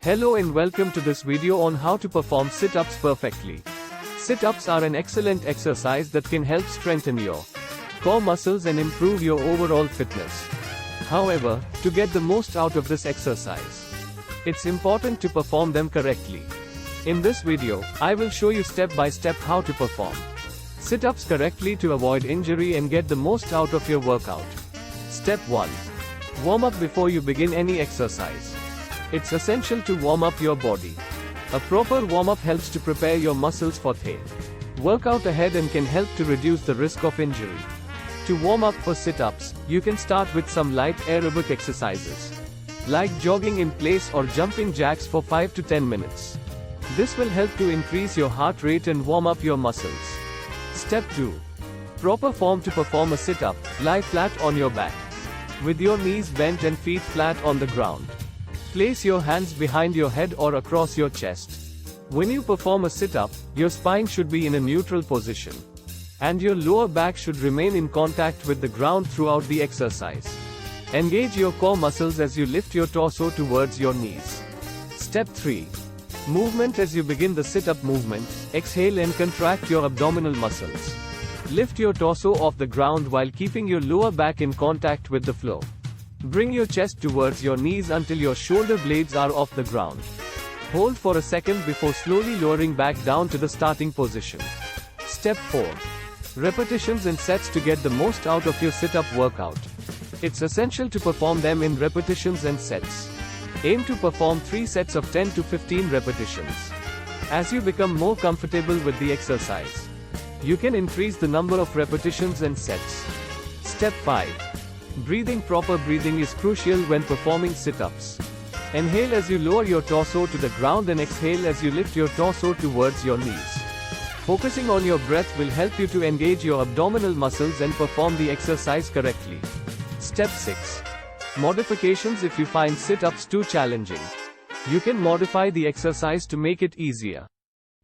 Hello and welcome to this video on how to perform sit-ups perfectly. Sit-ups are an excellent exercise that can help strengthen your core muscles and improve your overall fitness. However, to get the most out of this exercise, it's important to perform them correctly. In this video, I will show you step by step how to perform sit-ups correctly to avoid injury and get the most out of your workout. Step 1. Warm up before you begin any exercise. It's essential to warm up your body. A proper warm-up helps to prepare your muscles for the workout ahead and can help to reduce the risk of injury. To warm up for sit-ups, you can start with some light aerobic exercises, like jogging in place or jumping jacks for 5 to 10 minutes. This will help to increase your heart rate and warm up your muscles. Step 2. Proper form to perform a sit-up. Lie flat on your back, with your knees bent and feet flat on the ground. Place your hands behind your head or across your chest. When you perform a sit-up, your spine should be in a neutral position, and your lower back should remain in contact with the ground throughout the exercise. Engage your core muscles as you lift your torso towards your knees. Step 3. Movement. As you begin the sit-up movement, exhale and contract your abdominal muscles. Lift your torso off the ground while keeping your lower back in contact with the floor. Bring your chest towards your knees until your shoulder blades are off the ground. Hold for a second before slowly lowering back down to the starting position. Step 4. Repetitions and sets. To get the most out of your sit-up workout, it's essential to perform them in repetitions and sets. Aim to perform 3 sets of 10 to 15 repetitions. As you become more comfortable with the exercise, you can increase the number of repetitions and sets. Step 5. Breathing. Proper breathing is crucial when performing sit-ups. Inhale as you lower your torso to the ground and exhale as you lift your torso towards your knees. Focusing on your breath will help you to engage your abdominal muscles and perform the exercise correctly. Step 6. Modifications. If you find sit-ups too challenging, you can modify the exercise to make it easier.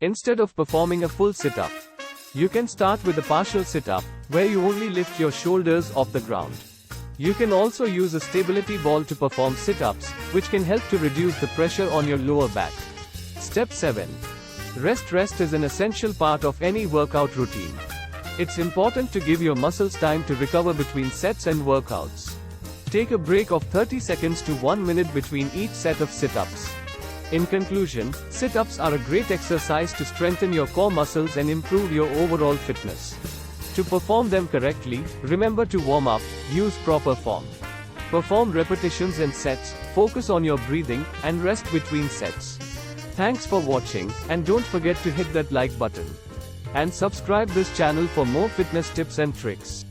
Instead of performing a full sit-up, you can start with a partial sit-up, where you only lift your shoulders off the ground. You can also use a stability ball to perform sit-ups, which can help to reduce the pressure on your lower back. Step 7. Rest. Rest is an essential part of any workout routine. It's important to give your muscles time to recover between sets and workouts. Take a break of 30 seconds to 1 minute between each set of sit-ups. In conclusion, sit-ups are a great exercise to strengthen your core muscles and improve your overall fitness. To perform them correctly, remember to warm up, use proper form, perform repetitions and sets, focus on your breathing, and rest between sets. Thanks for watching, and don't forget to hit that like button and subscribe this channel for more fitness tips and tricks.